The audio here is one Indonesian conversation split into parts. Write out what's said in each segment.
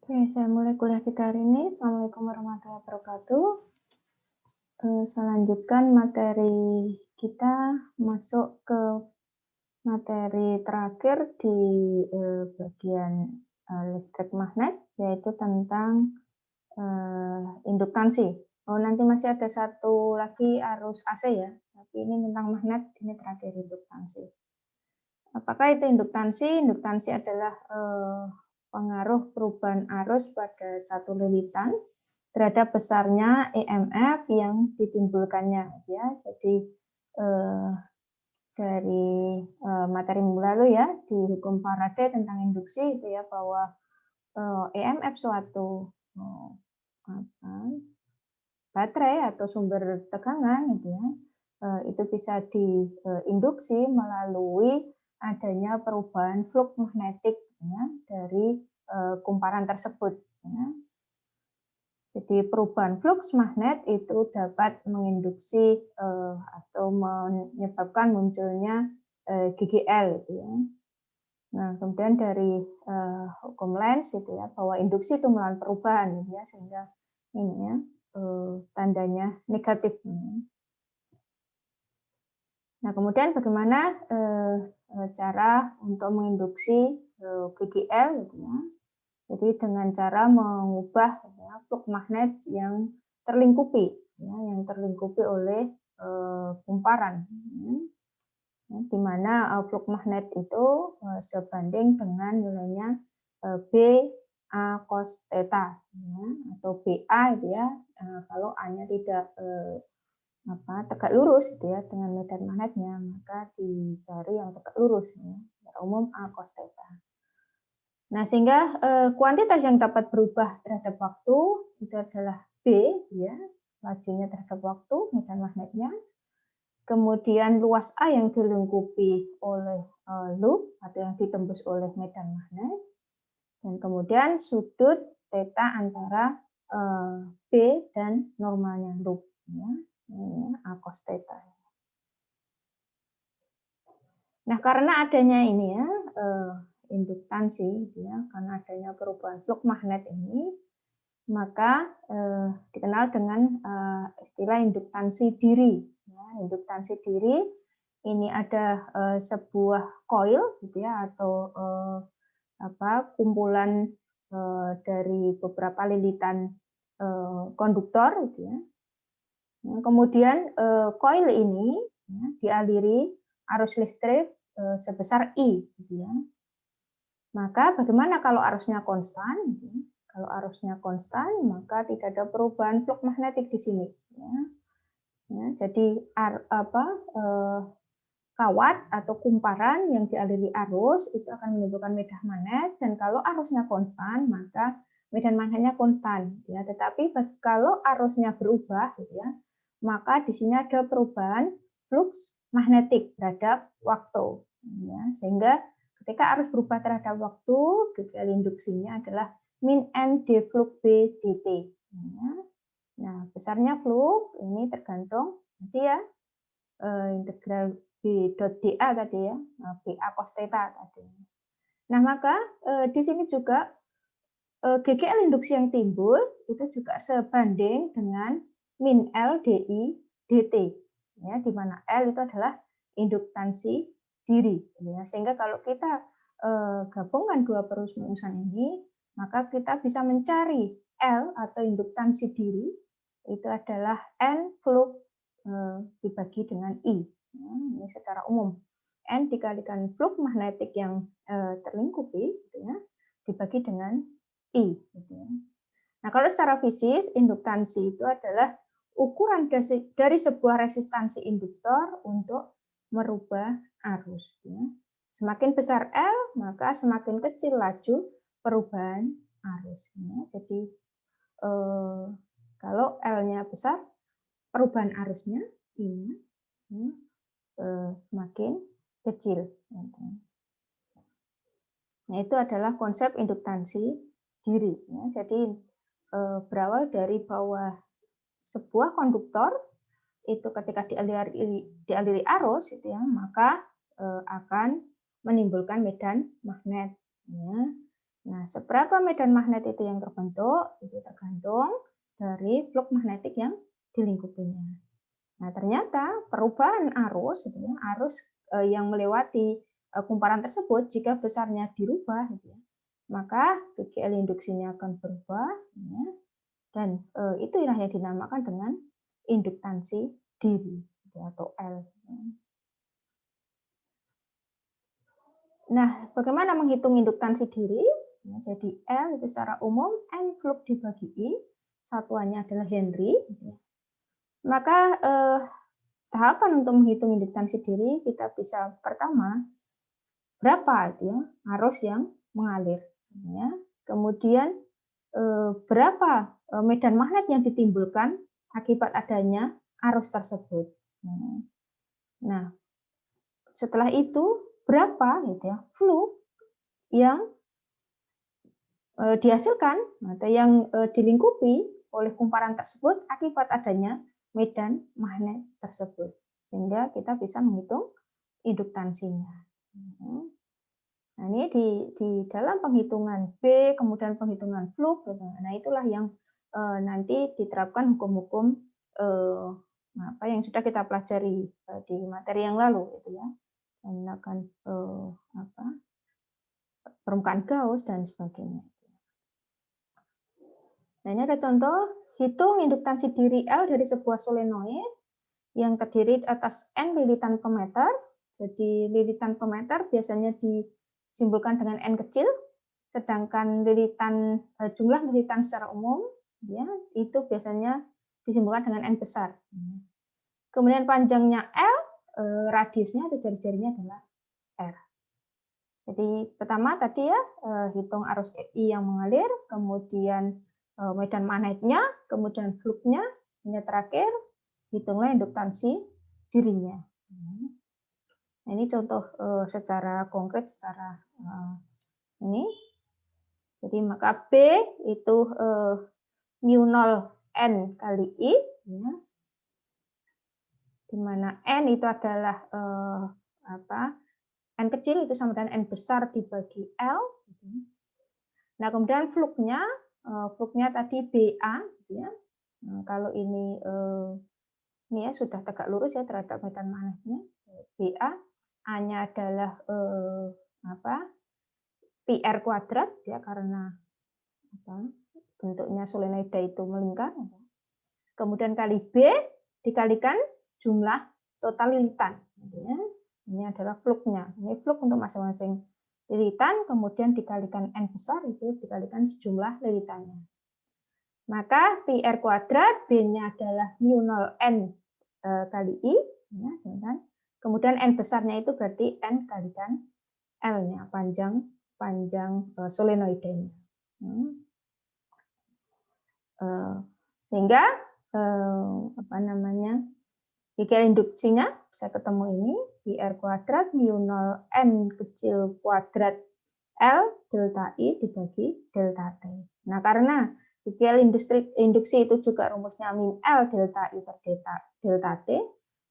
Oke, saya mulai kuliah kita hari ini. Assalamualaikum warahmatullahi wabarakatuh. Saya lanjutkan materi kita masuk ke materi terakhir di bagian listrik magnet, yaitu tentang induktansi. Oh, nanti masih ada satu lagi arus AC ya, tapi ini tentang magnet, ini terakhir induktansi. Apakah itu induktansi? Induktansi adalah pengaruh perubahan arus pada satu lilitan terhadap besarnya EMF yang ditimbulkannya, ya. Jadi dari materi minggu lalu ya, di hukum Faraday tentang induksi itu ya, bahwa EMF suatu baterai atau sumber tegangan gitu ya, itu bisa diinduksi melalui adanya perubahan flux magnetik ya, dari kumparan tersebut ya. Jadi perubahan flux magnet itu dapat menginduksi atau menyebabkan munculnya GGL gitu ya. Nah, kemudian dari hukum Lenz itu ya, bahwa induksi itu melawan perubahan gitu ya, sehingga ini ya tandanya negatif. Nah, kemudian bagaimana cara untuk menginduksi GGL gitu ya. Jadi dengan cara mengubah ya, flux magnet yang terlingkupi, ya, yang terlingkupi oleh kumparan, ya, di mana flux magnet itu sebanding dengan nilainya B A cos theta, ya, atau BA itu ya, kalau A-nya tidak tegak lurus gitu ya dengan medan magnetnya, maka dicari yang tegak lurus, ya, secara umum A cos theta. Nah, sehingga kuantitas yang dapat berubah terhadap waktu itu adalah B, ya, lajunya terhadap waktu, medan magnetnya. Kemudian luas A yang dilingkupi oleh loop atau yang ditembus oleh medan magnet. Dan kemudian sudut theta antara B dan normalnya loop, ya, ini A cos theta. Nah, karena adanya ini ya, induktansi, ya, karena adanya perubahan flux magnet ini, maka dikenal dengan istilah induktansi diri. Ya, induktansi diri ini ada sebuah coil, gitu ya, atau kumpulan dari beberapa lilitan konduktor, gitu ya. Nah, kemudian coil ini ya, dialiri arus listrik sebesar I, gitu ya. Maka bagaimana kalau arusnya konstan? Kalau arusnya konstan, maka tidak ada perubahan flux magnetik di sini. Ya. Ya, jadi kawat atau kumparan yang dialiri arus itu akan menimbulkan medan magnet, dan kalau arusnya konstan, maka medan magnetnya konstan. Ya. Tetapi kalau arusnya berubah, gitu ya, maka di sini ada perubahan flux magnetik terhadap waktu. Ya. Sehingga ketika arus berubah terhadap waktu, GGL induksinya adalah min N d flux B dt. Ya. Nah, besarnya flux ini tergantung nanti ya integral B dot dA tadi ya, BA cos theta tadi. Nah, maka di sini juga GGL induksi yang timbul itu juga sebanding dengan min L DI dt, ya, di mana L itu adalah induktansi diri, ya. Sehingga kalau kita gabungkan dua perumusan ini, maka kita bisa mencari L atau induktansi diri itu adalah N flux dibagi dengan I. Ya, ini secara umum. N dikalikan flux magnetik yang terlingkupi, gitu ya, dibagi dengan I. Gitu ya. Nah, kalau secara fisis, induktansi itu adalah ukuran dari sebuah resistansi induktor untuk merubah arus. Ya. Semakin besar L, maka semakin kecil laju perubahan arus. Ya. Jadi, kalau L-nya besar, perubahan arusnya ini semakin kecil. Nah, itu adalah konsep induktansi diri. Ya. Jadi berawal dari bahwa sebuah konduktor itu ketika dialiri arus, itu ya, maka akan menimbulkan medan magnet. Ya. Nah, seberapa medan magnet itu yang terbentuk, itu tergantung dari flux magnetik yang dilingkupinya. Nah, ternyata perubahan arus, gitu ya, arus yang melewati kumparan tersebut, jika besarnya dirubah, gitu ya, maka GGL induksinya akan berubah, ya, dan itulah yang dinamakan dengan induktansi diri, gitu, atau L. Nah, bagaimana menghitung induktansi diri? Ya, jadi L itu secara umum N flux dibagi I, satuannya adalah Henry. Maka tahapan untuk menghitung induktansi diri kita bisa pertama berapa ya arus yang mengalir, ya. Kemudian berapa medan magnet yang ditimbulkan akibat adanya arus tersebut. Nah, setelah itu berapa gitu ya flux yang dihasilkan atau yang dilingkupi oleh kumparan tersebut akibat adanya medan magnet tersebut, sehingga kita bisa menghitung induktansinya. Nah, ini di dalam penghitungan B, kemudian penghitungan flux, nah itulah yang nanti diterapkan hukum-hukum apa yang sudah kita pelajari di materi yang lalu, gitu ya, menggunakan permukaan Gauss dan sebagainya. Nah, ini ada contoh hitung induktansi diri L dari sebuah solenoid yang terdiri atas N lilitan per meter. Jadi lilitan per meter biasanya disimbolkan dengan N kecil, sedangkan lilitan jumlah lilitan secara umum ya itu biasanya disimbolkan dengan N besar. Kemudian panjangnya L, radiusnya atau jari-jarinya adalah R. Jadi pertama tadi ya hitung arus I yang mengalir, kemudian medan magnetnya, kemudian flux-nya, hingga terakhir hitunglah induktansi dirinya. Nah, ini contoh secara konkret secara ini. Jadi maka B itu mu 0 N kali I, ya, di mana N itu adalah N kecil itu sama dengan N besar dibagi L. Nah, kemudian flux-nya tadi BA, gitu ya. Nah, kalau ini ya sudah tegak lurus ya terhadap medan magnetnya. BA A-nya adalah PR kuadrat ya karena bentuknya solenoida itu melingkar. Kemudian kali B dikalikan jumlah total lilitan. Ya. Ini adalah flux-nya. Ini flux untuk masing-masing lilitan, kemudian dikalikan N besar, itu dikalikan sejumlah lilitannya. Maka PR kuadrat, B-nya adalah mu 0 N kali I, ya, kemudian N besarnya itu berarti N kalikan L-nya, panjang solenoidanya. Sehingga GGL induksinya bisa ketemu ini PR kuadrat mu 0 N kecil kuadrat L delta I dibagi delta T. Nah, karena GGL induksi itu juga rumusnya min L delta I per delta T,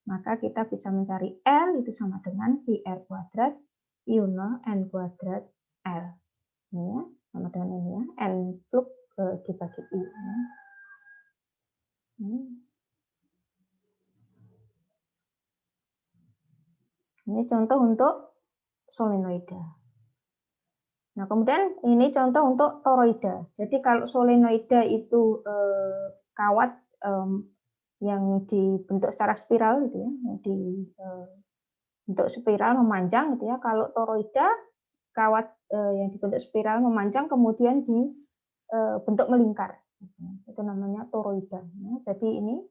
maka kita bisa mencari L itu sama dengan PR kuadrat mu 0 N kuadrat L. Ini ya, sama dengan ini ya, N flux dibagi I. Ya. Ini contoh untuk solenoida. Nah, kemudian ini contoh untuk toroida. Jadi kalau solenoida itu kawat yang dibentuk secara spiral gitu ya, bentuk spiral memanjang gitu ya. Kalau toroida kawat yang dibentuk spiral memanjang kemudian dibentuk melingkar. Itu namanya toroida. Ya, jadi ini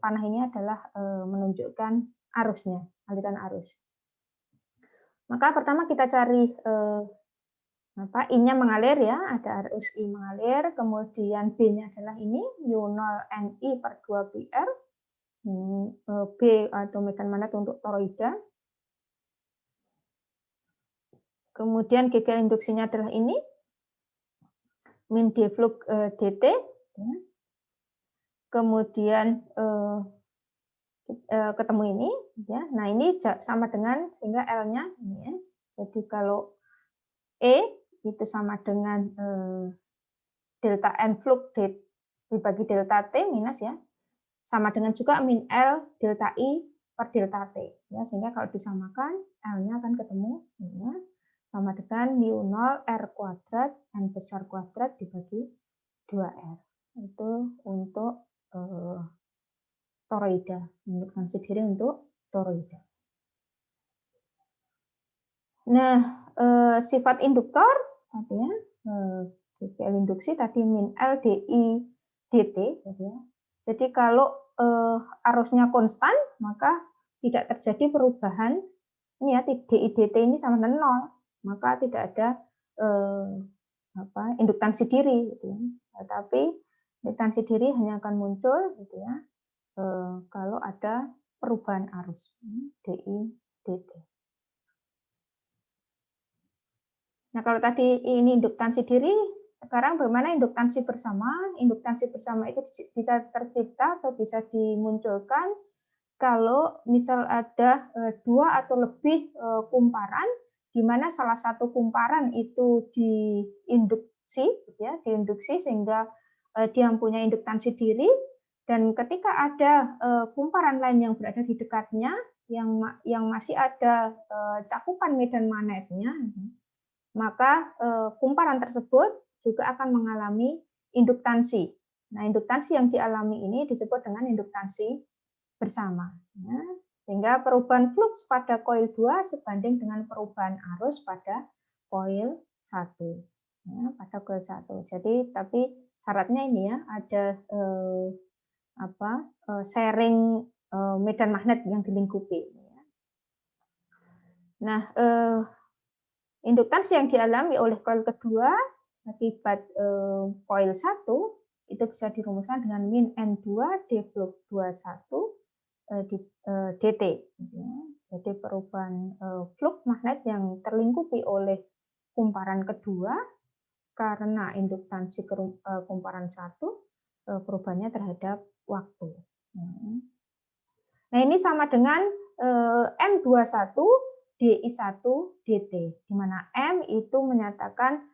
panah ini adalah menunjukkan arusnya, aliran arus. Maka pertama kita cari I-nya mengalir ya, ada arus I mengalir, kemudian B-nya adalah ini mu 0 NI per 2 PR. B atau medan magnet untuk toroida. Kemudian GGL induksinya adalah ini min D flux DT. Kemudian ketemu ini ya. Nah, ini sama dengan sehingga L-nya ini ya. Jadi kalau E itu sama dengan delta N flux dibagi delta T minus ya, sama dengan juga min L delta I per delta T. Ya, sehingga kalau disamakan, L-nya akan ketemu ya, sama dengan mu 0 R kuadrat N besar kuadrat dibagi 2R. Itu untuk toroida, induktansi diri untuk toroida. Nah, sifat induktor tadi ya, GPL induksi tadi min L DI dt gitu ya. Jadi kalau arusnya konstan, maka tidak terjadi perubahan ini ya, DI dt ini sama dengan 0, maka tidak ada induktansi diri gitu ya. Tetapi induktansi diri hanya akan muncul gitu ya kalau ada perubahan arus DI dt. Nah, kalau tadi ini induktansi diri, sekarang bagaimana induktansi bersama? Induktansi bersama itu bisa tercipta atau bisa dimunculkan kalau misal ada dua atau lebih kumparan, di mana salah satu kumparan itu diinduksi, ya, diinduksi sehingga dia mempunyai induktansi diri, dan ketika ada kumparan lain yang berada di dekatnya, yang masih ada cakupan medan magnetnya, maka kumparan tersebut juga akan mengalami induktansi. Nah, induktansi yang dialami ini disebut dengan induktansi bersama. Ya. Sehingga perubahan flux pada koil 2 sebanding dengan perubahan arus pada koil 1. Ya, pada koil 1. Jadi, tapi syaratnya ini ya, ada sharing medan magnet yang dilingkupi. Ya. Nah, induktansi yang dialami oleh koil kedua akibat koil 1 itu bisa dirumuskan dengan min N2 D flux 21 dt. Jadi perubahan flux magnet yang terlingkupi oleh kumparan kedua karena induktansi kumparan 1 perubahannya terhadap waktu. Nah, ini sama dengan M21 DI1 dt, di mana M itu menyatakan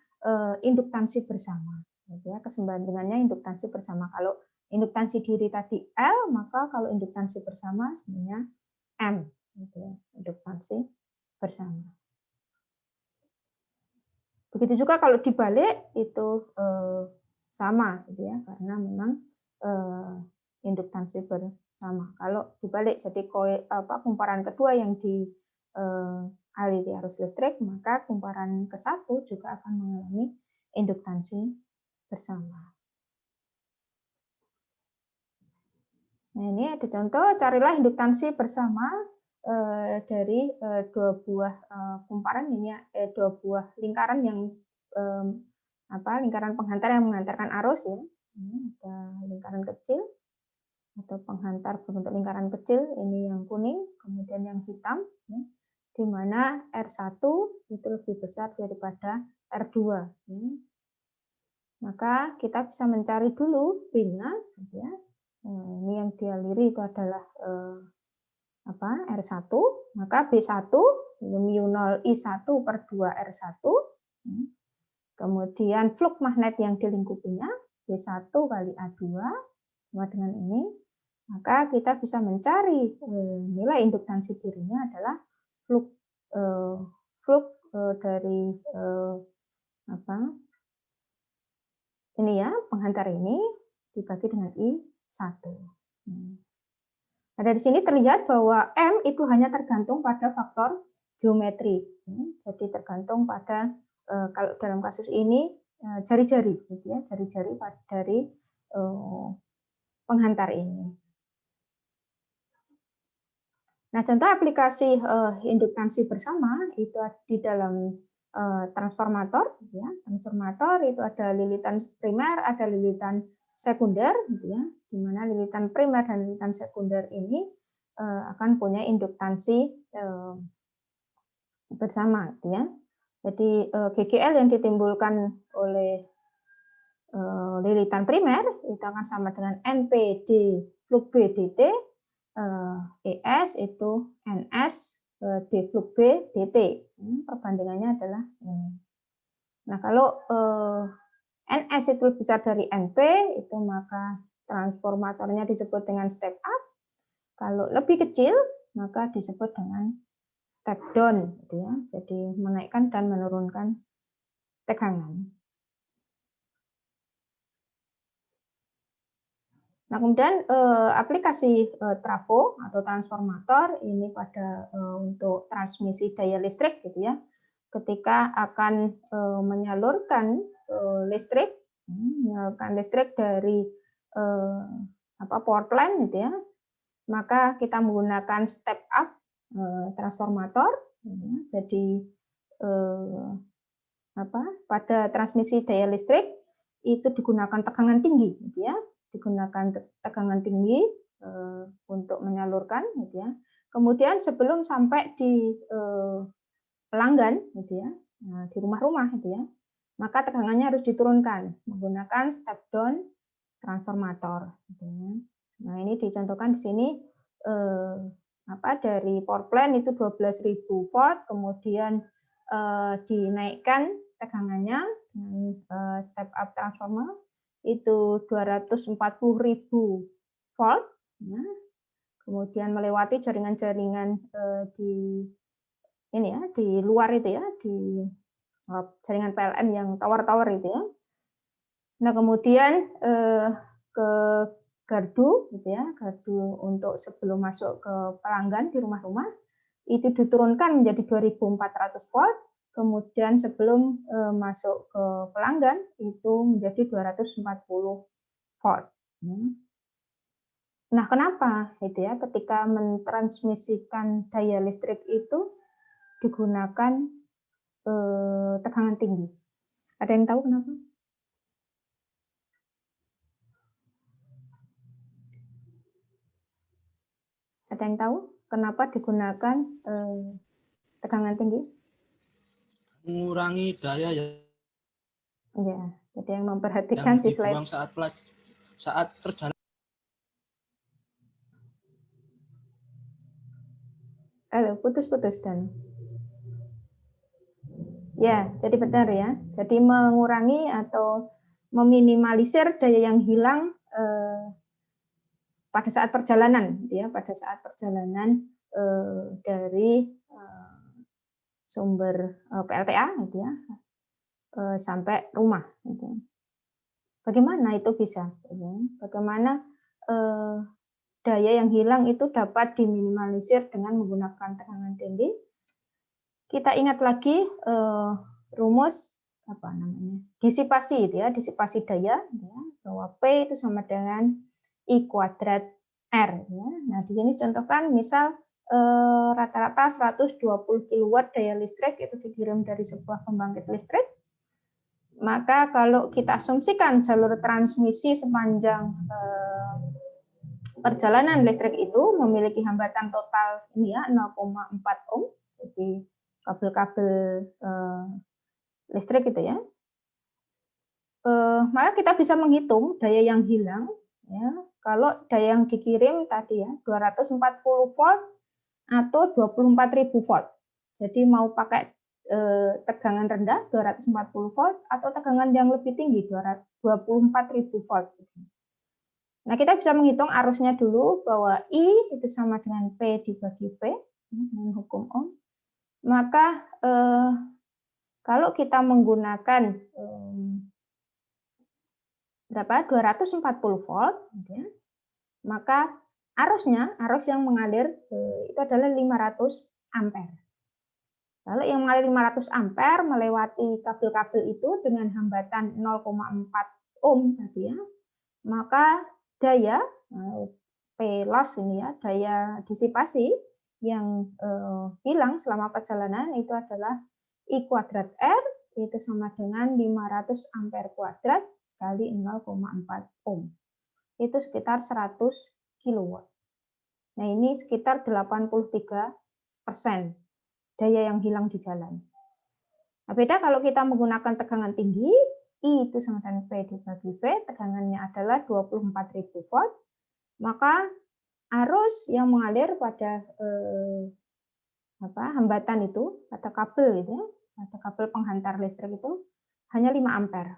induktansi bersama. Ya, kesembandingannya induktansi bersama. Kalau induktansi diri tadi L, maka kalau induktansi bersama sebenarnya M. Gitu ya, induktansi bersama. Begitu juga kalau dibalik itu sama, gitu ya, karena memang induktansi bersama. Kalau dibalik jadi kumparan kedua yang dialiri arus listrik, maka kumparan ke-1 juga akan mengalami induktansi bersama. Nah, ini ada contoh, carilah induktansi bersama dari dua buah kumparan ini ya, dua buah lingkaran yang lingkaran penghantar yang mengantarkan arus ya. Ini ada lingkaran kecil atau penghantar berbentuk lingkaran kecil, ini yang kuning, kemudian yang hitam, ya, di mana R1 itu lebih besar daripada R2. Ya. Maka kita bisa mencari dulu B-nya, ya. Ini yang dialiri itu adalah R1, maka B1 mu 0 I1 per 2 R1, kemudian flux magnet yang dilingkupinya B1 kali A2 sama dengan ini, maka kita bisa mencari nilai induktansi dirinya adalah flux dari ini ya, penghantar ini dibagi dengan I1. Nah, dari sini terlihat bahwa M itu hanya tergantung pada faktor geometri. Jadi tergantung pada kalau dalam kasus ini jari-jari, gitu ya, jari-jari dari penghantar ini. Nah, contoh aplikasi induktansi bersama itu di dalam transformator, gitu ya. Transformator itu ada lilitan primer, ada lilitan sekunder, gitu ya, di mana lilitan primer dan lilitan sekunder ini akan punya induktansi bersama, gitu ya. Jadi GGL yang ditimbulkan oleh lilitan primer itu akan sama dengan NPD flux B dt, ES itu NS D flux B dt. Perbandingannya adalah ini. Nah, kalau NS itu lebih besar dari NP, itu maka transformatornya disebut dengan step up. Kalau lebih kecil, maka disebut dengan step down, gitu ya. Jadi menaikkan dan menurunkan tegangan. Nah, kemudian aplikasi trafo atau transformator ini pada untuk transmisi daya listrik, gitu ya. Ketika akan menyalurkan listrik dari power plant, gitu ya, maka kita menggunakan step up transformator. Jadi pada transmisi daya listrik itu digunakan tegangan tinggi, gitu ya, digunakan tegangan tinggi untuk menyalurkan, gitu ya. Kemudian sebelum sampai di pelanggan, gitu ya, di rumah-rumah, gitu ya, maka tegangannya harus diturunkan menggunakan step down transformator, gitu ya. Nah, ini dicontohkan di sini dari power plant itu 12.000 volt, kemudian dinaikkan tegangannya dengan step up transformer itu 240.000 volt, ya. Kemudian melewati jaringan-jaringan di luar itu ya, di jaringan PLN yang tower-tower itu ya. Nah, kemudian ke gardu, gitu ya, gardu untuk sebelum masuk ke pelanggan di rumah-rumah itu diturunkan menjadi 2.400 volt, kemudian sebelum masuk ke pelanggan itu menjadi 240 volt. Nah, kenapa gitu ya ketika mentransmisikan daya listrik itu digunakan tegangan tinggi? Ada yang tahu kenapa? Ada yang tahu kenapa digunakan tegangan tinggi? Mengurangi daya Ya, jadi yang memperhatikan di slide saat perjalanan. Halo, putus-putus dan. Ya, jadi benar ya. Jadi mengurangi atau meminimalisir daya yang hilang pada saat perjalanan, ya, pada saat perjalanan dari sumber PLTA, gitu ya, sampai rumah. Gitu. Bagaimana itu bisa? Bagaimana daya yang hilang itu dapat diminimalisir dengan menggunakan tegangan tinggi? Kita ingat lagi rumus disipasi, gitu ya, disipasi daya, gitu ya, bahwa P itu sama dengan I kuadrat R. Ya. Nah, di sini contohkan misal rata-rata 120 kW daya listrik itu dikirim dari sebuah pembangkit listrik. Maka kalau kita asumsikan jalur transmisi sepanjang perjalanan listrik itu memiliki hambatan total ini ya 0,4 ohm. Jadi kabel-kabel listrik gitu ya. Maka kita bisa menghitung daya yang hilang ya. Kalau daya yang dikirim tadi ya 240 volt atau 24.000 volt. Jadi mau pakai tegangan rendah 240 volt atau tegangan yang lebih tinggi 24.000 volt. Nah, kita bisa menghitung arusnya dulu bahwa I itu sama dengan P dibagi P dengan hukum Ohm. Maka kalau kita menggunakan 240 volt, gitu ya, maka arus yang mengalir itu adalah 500 ampere. Kalau yang mengalir 500 ampere melewati kabel-kabel itu dengan hambatan 0,4 ohm tadi ya, maka daya P loss ini ya, daya disipasi yang hilang selama perjalanan itu adalah I kuadrat R itu sama dengan 500 ampere kuadrat kali 0,4 ohm. Itu sekitar 100 kW. Nah, ini sekitar 83% daya yang hilang di jalan. Nah, beda kalau kita menggunakan tegangan tinggi, I itu sama dengan P dibagi V, tegangannya adalah 24.000 volt, maka arus yang mengalir pada hambatan itu, pada kabel itu, pada kabel penghantar listrik itu hanya 5 ampere.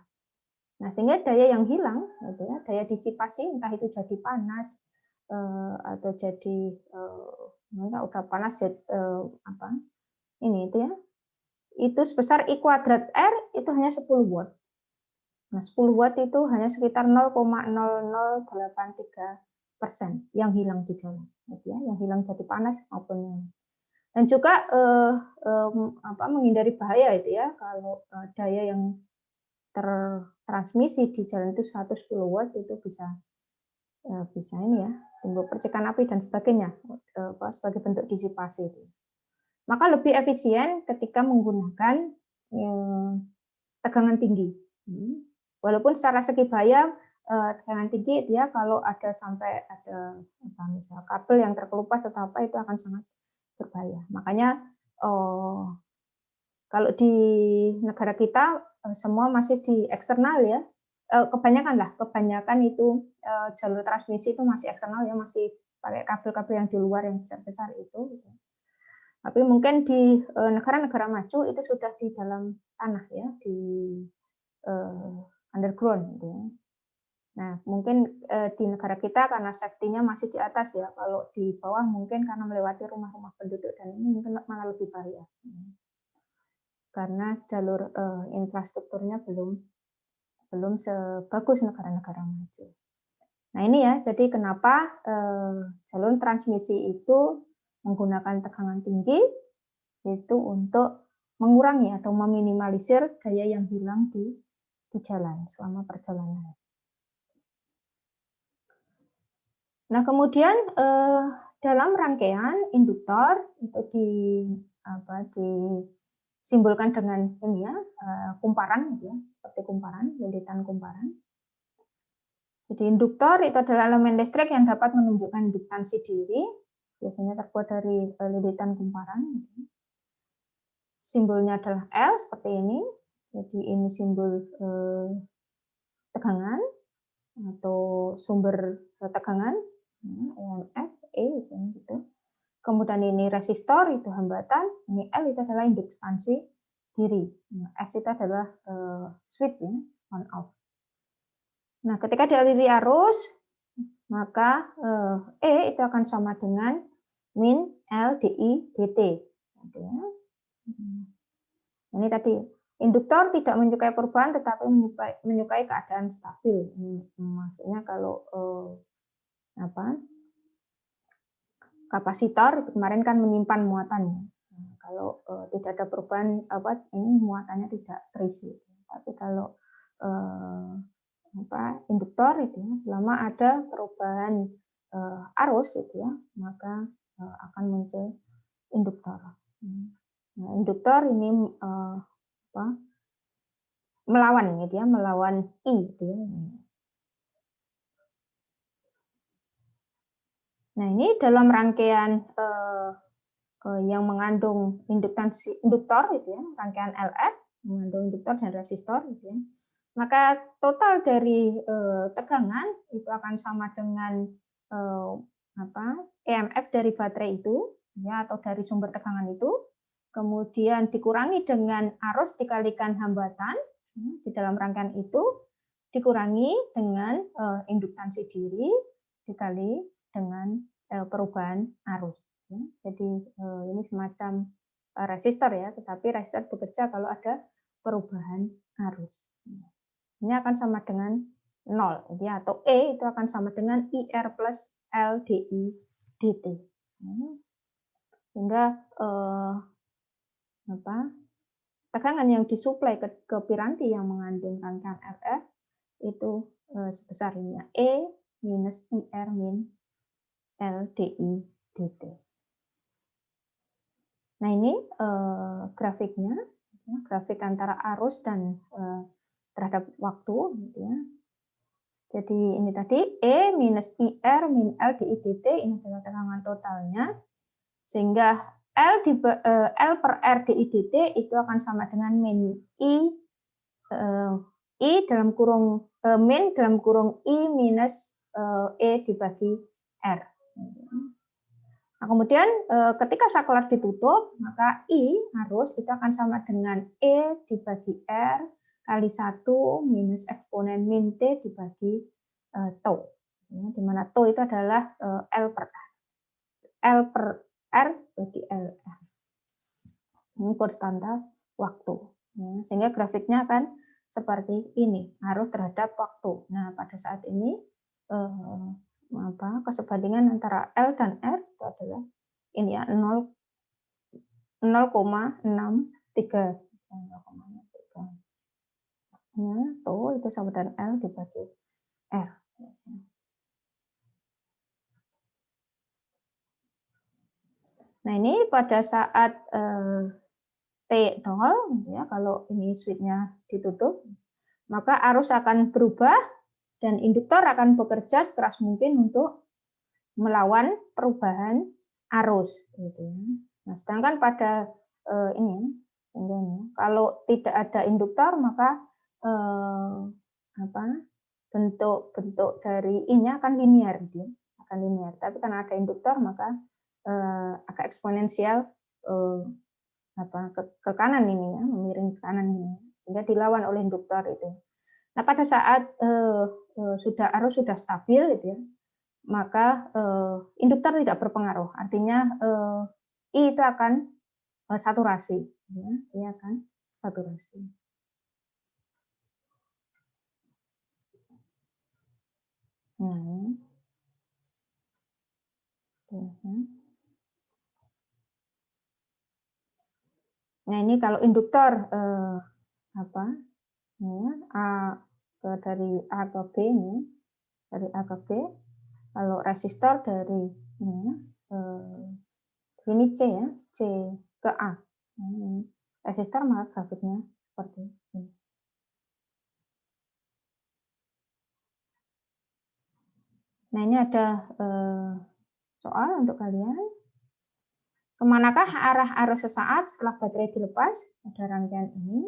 Nah, sehingga daya yang hilang, gitu ya, daya disipasi entah itu jadi panas atau jadi udah panas jadi ini itu ya, itu sebesar I kuadrat R itu hanya 10 watt. Nah, 10 watt itu hanya sekitar 0,0083% yang hilang di jalan, gitu ya, yang hilang jadi panas maupun yang dan juga menghindari bahaya itu ya kalau daya yang tertransmisi di jalan itu 100 kW itu bisa ini ya timbul percikan api dan sebagainya sebagai bentuk disipasi itu. Maka lebih efisien ketika menggunakan tegangan tinggi. Walaupun secara segi bahaya tegangan tinggi itu ya kalau ada sampai ada misalnya kabel yang terkelupas atau apa itu akan sangat berbahaya. Makanya kalau di negara kita semua masih di eksternal ya, kebanyakan itu jalur transmisi itu masih eksternal ya, masih pakai kabel-kabel yang di luar yang besar-besar itu. Gitu. Tapi mungkin di negara-negara maju itu sudah di dalam tanah ya, di underground gitu ya. Nah, mungkin di negara kita karena safety-nya masih di atas ya. Kalau di bawah mungkin karena melewati rumah-rumah penduduk dan ini mungkin malah lebih bahaya. Karena jalur infrastrukturnya belum sebagus negara-negara maju. Nah, ini ya, jadi kenapa jalur transmisi itu menggunakan tegangan tinggi itu untuk mengurangi atau meminimalisir daya yang hilang di jalan selama perjalanan. Nah, kemudian dalam rangkaian induktor itu disimbolkan dengan ini ya, kumparan gitu ya, seperti kumparan, lilitan kumparan. Jadi induktor itu adalah elemen listrik yang dapat menunjukkan induktansi diri, biasanya terbuat dari lilitan kumparan. Gitu. Simbolnya adalah L seperti ini. Jadi ini simbol tegangan atau sumber tegangan. EMF, E gitu. Kemudian ini resistor itu hambatan, ini L itu adalah induktansi diri. S itu adalah switch ya, on off. Nah, ketika dialiri arus, maka E itu akan sama dengan min L dI dt. Ini tadi induktor tidak menyukai perubahan tetapi menyukai keadaan stabil. Maksudnya kalau kapasitor kemarin kan menyimpan muatan. Kalau tidak ada perubahan ini muatannya tidak terisi. Tapi kalau induktor itu ya, selama ada perubahan arus itu ya, maka akan muncul induktor. Nah, induktor ini melawan gitu ya, melawan I gitu ya. Nah, ini dalam rangkaian yang mengandung induktor gitu ya, rangkaian LF mengandung induktor dan resistor gitu ya. Maka total dari tegangan itu akan sama dengan EMF dari baterai itu ya, atau dari sumber tegangan itu, kemudian dikurangi dengan arus dikalikan hambatan di dalam rangkaian itu, dikurangi dengan induktansi diri dikali dengan perubahan arus. Ya. Jadi ini semacam resistor ya, tetapi resistor bekerja kalau ada perubahan arus. Ini akan sama dengan 0, ya, atau E itu akan sama dengan IR plus LDI dt. Sehingga tegangan yang disuplai ke piranti yang mengandung rangkaian RF itu sebesar ini ya, E minus IR min LDI dt. Nah, ini grafiknya, grafik antara arus dan terhadap waktu, gitu ya. Jadi ini tadi E minus IR min L dI dt ini adalah tegangan totalnya, sehingga L per R dI dt itu akan sama dengan min I dalam kurung min dalam kurung I minus E dibagi R. Nah, kemudian ketika saklar ditutup, maka I arus itu akan sama dengan E dibagi R kali 1 minus eksponen min T dibagi tau. Ya, di mana tau itu adalah L per R bagi LR. Ini konstanta waktu. Ya, sehingga grafiknya akan seperti ini, arus terhadap waktu. Nah, pada saat ini kesebandingan antara L dan R itu adalah ini ya 0,63. Ya, tuh itu sama dengan L dibagi R. Nah, ini pada saat T0, ya, kalau ini switch-nya ditutup, maka arus akan berubah dan induktor akan bekerja sekeras mungkin untuk melawan perubahan arus. Gitu ya. Nah, sedangkan pada ini, kalau tidak ada induktor, maka bentuk dari I-nya akan linear, gitu ya. Akan linear. Tapi karena ada induktor, maka agak eksponensial ke kanan ini ya, memiring ke kanan ini, sehingga dilawan oleh induktor itu. Nah, pada saat arus sudah stabil gitu ya, maka induktor tidak berpengaruh. Artinya I itu akan saturasi, ya, I akan saturasi. Nah, ini kalau induktor dari A ke B ini, dari A ke B. Kalau resistor dari ini C ya, C ke A. Resistor maka grafiknya seperti ini. Nah, ini ada soal untuk kalian. Kemanakah arah arus sesaat setelah baterai dilepas pada rangkaian ini?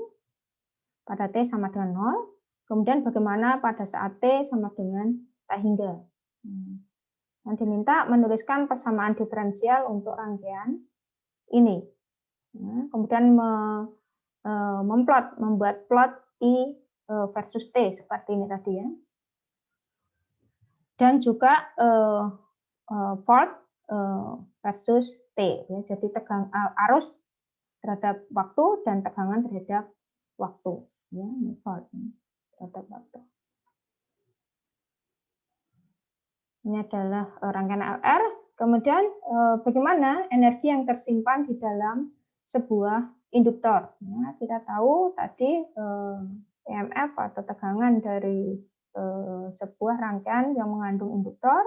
Pada T sama dengan 0. Kemudian bagaimana pada saat T sama dengan tak hingga? Yang diminta menuliskan persamaan diferensial untuk rangkaian ini. Kemudian membuat plot I versus T seperti ini tadi ya. Dan juga volt versus T. Ya. Jadi arus terhadap waktu dan tegangan terhadap waktu. Ya, volt terhadap waktu. Ini adalah rangkaian LR. Kemudian bagaimana energi yang tersimpan di dalam sebuah induktor. Ya, kita tahu tadi EMF atau tegangan dari sebuah rangkaian yang mengandung induktor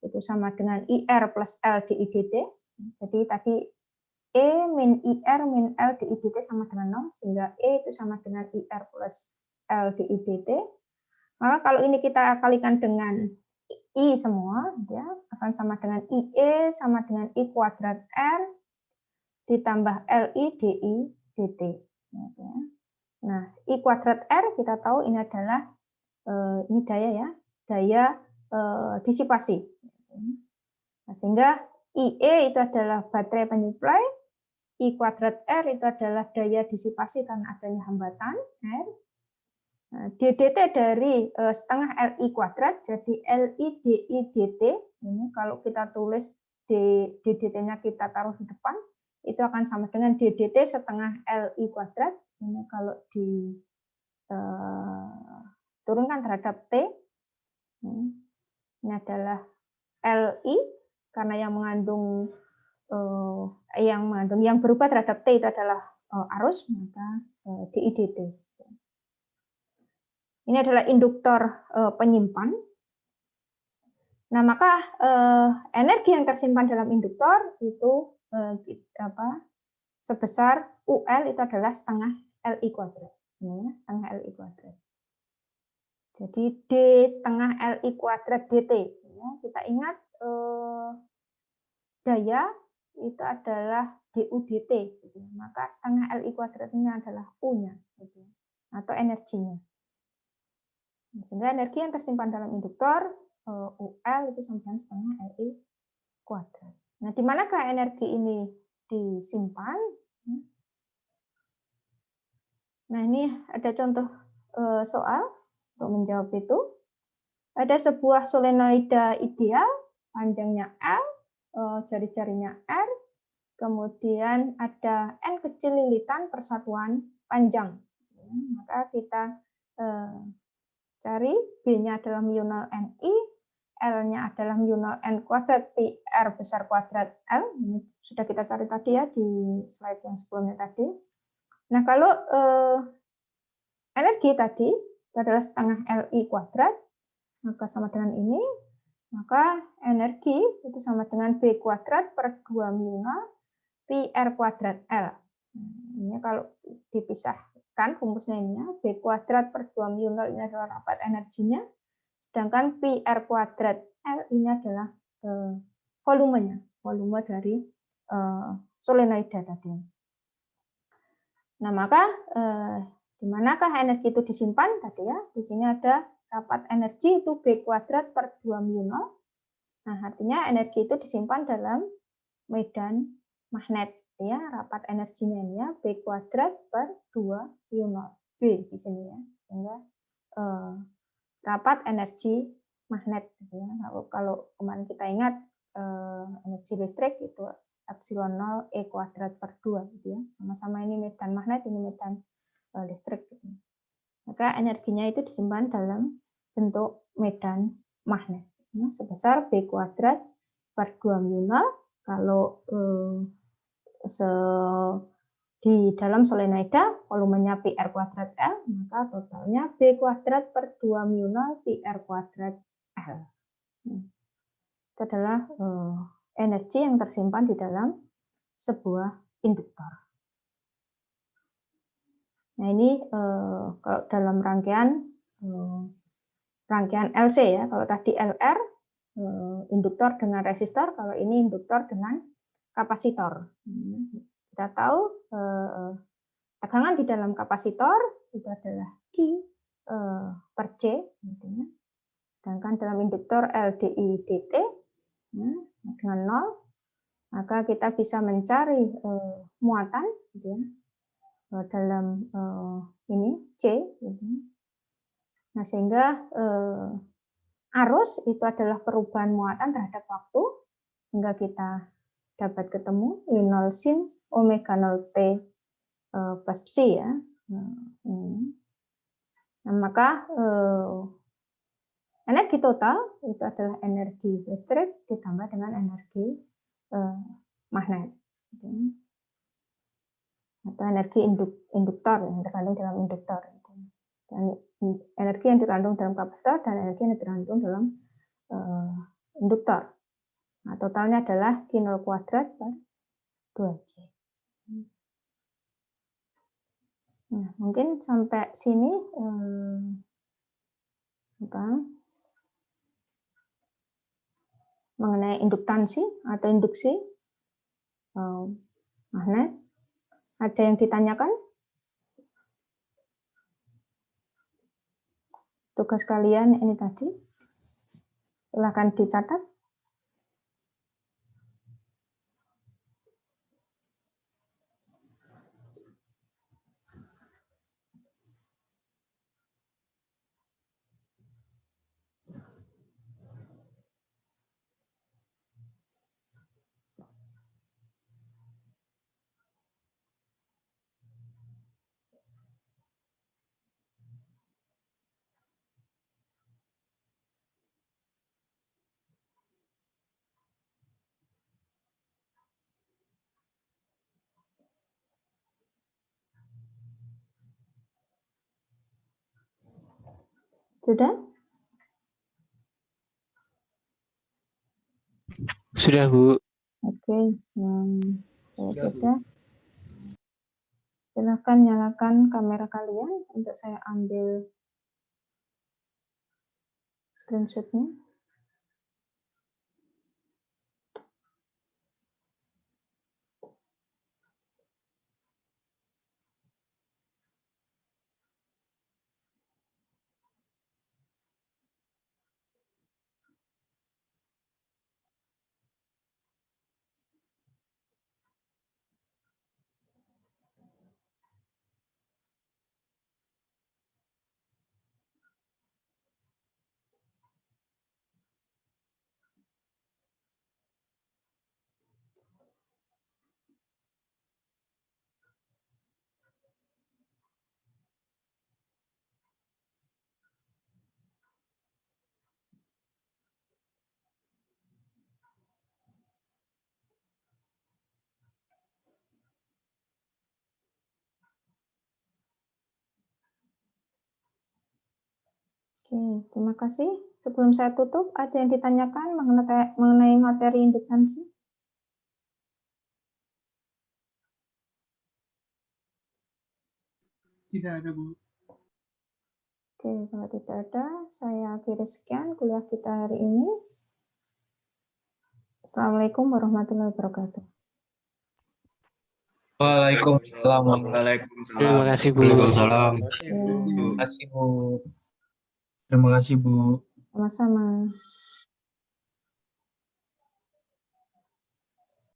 itu sama dengan IR plus L di IDT. Jadi tadi E min IR min L di IDT sama dengan 0, sehingga E itu sama dengan IR plus L di IDT. Maka kalau ini kita kalikan dengan I semua, ya, akan sama dengan IE sama dengan I kuadrat R ditambah LI DI DT. Ya. Nah, I kuadrat R kita tahu ini adalah ini daya ya, daya disipasi. Nah, sehingga IE itu adalah baterai penyuplai, I kuadrat R itu adalah daya disipasi karena adanya hambatan R. Nah, DDT dari setengah LI kuadrat, jadi LI DI DT. Ini kalau kita tulis DDT-nya kita taruh di depan, itu akan sama dengan DDT setengah LI kuadrat. Ini kalau diturunkan terhadap T, ini adalah LI, karena yang berubah terhadap T itu adalah arus, maka DI DT. Ini adalah induktor penyimpan. Nah, maka energi yang tersimpan dalam induktor itu sebesar UL itu adalah setengah LI kuadrat. Ini setengah LI kuadrat. Jadi D setengah LI kuadrat DT. Ya, kita ingat daya itu adalah DU DT. Gitu. Maka setengah LI kuadrat ini adalah U-nya, gitu, atau energinya. Sehingga energi yang tersimpan dalam induktor UL itu sama dengan setengah LI kuadrat. Nah, di manakah energi ini disimpan? Nah, ini ada contoh soal untuk menjawab itu. Ada sebuah solenoida ideal, panjangnya L, jari-jarinya R, kemudian ada N kecil lilitan persatuan panjang. Maka kita cari B-nya adalah mu 0 Ni, L-nya adalah mu 0 N kuadrat Pi R besar kuadrat L. Ini sudah kita cari tadi ya di slide yang sebelumnya tadi. Nah, kalau energi tadi itu adalah setengah Li kuadrat, maka sama dengan ini, maka energi itu sama dengan B kuadrat per 2 mu 0 Pi R kuadrat L. Ini kalau dipisahkan rumusnya ini ya, B kuadrat per 2 mu 0 ini adalah rapat energinya, sedangkan Pi R kuadrat L ini adalah volumenya, volume dari solenoida tadi. Nah, maka di manakah energi itu disimpan tadi ya? Di sini ada rapat energi itu B kuadrat per 2 mu 0. Nah, artinya energi itu disimpan dalam medan magnet ya, rapat energinya ini ya, B kuadrat per 2 mu 0. B di sini ya. Sehingga rapat energi magnet gitu ya. Kalau kemarin kita ingat energi listrik itu epsilon 0 E kuadrat per 2 gitu ya. Sama-sama ini medan magnet, ini medan listrik gitu. Maka energinya itu disimpan dalam bentuk medan magnet ya, sebesar B kuadrat per 2 mu 0. Kalau di dalam solenoida volumenya Pi R kuadrat L, maka totalnya B kuadrat per 2 mu 0 Pi R kuadrat L. Itu adalah energi yang tersimpan di dalam sebuah induktor. Nah, ini kalau dalam rangkaian LC ya. Kalau tadi LR induktor dengan resistor, kalau ini induktor dengan kapasitor. Kita tahu tegangan di dalam kapasitor itu adalah Q per C, sedangkan dalam induktor LDI dt dengan 0, maka kita bisa mencari muatan gitu ya, dalam ini C. Gitu. Nah, sehingga arus itu adalah perubahan muatan terhadap waktu, sehingga kita dapat ketemu I0 sin omega 0 T plus psi ya. Nah, maka energi total itu adalah energi listrik ditambah dengan energi magnet. Atau energi induktor yang terkandung dalam induktor. Dan energi yang terkandung dalam kapasitor dan energi yang terkandung dalam induktor. Nah, totalnya adalah Q0 kuadrat per 2C. Nah, mungkin sampai sini mengenai induktansi atau induksi magnet. Ada yang ditanyakan? Tugas kalian ini tadi, silakan dicatat. Sudah? Sudah, Bu. Oke, sudah. Silakan nyalakan kamera kalian untuk saya ambil screenshot-nya. Oke, terima kasih. Sebelum saya tutup, ada yang ditanyakan mengenai materi indukansi? Tidak ada, Bu. Oke, kalau tidak ada, saya akhiri sekian kuliah kita hari ini. Assalamualaikum warahmatullahi wabarakatuh. Waalaikumsalam. Terima kasih, Bu. Waalaikumsalam. Ya, Terima kasih, Bu. Terima kasih, Bu. sama-sama.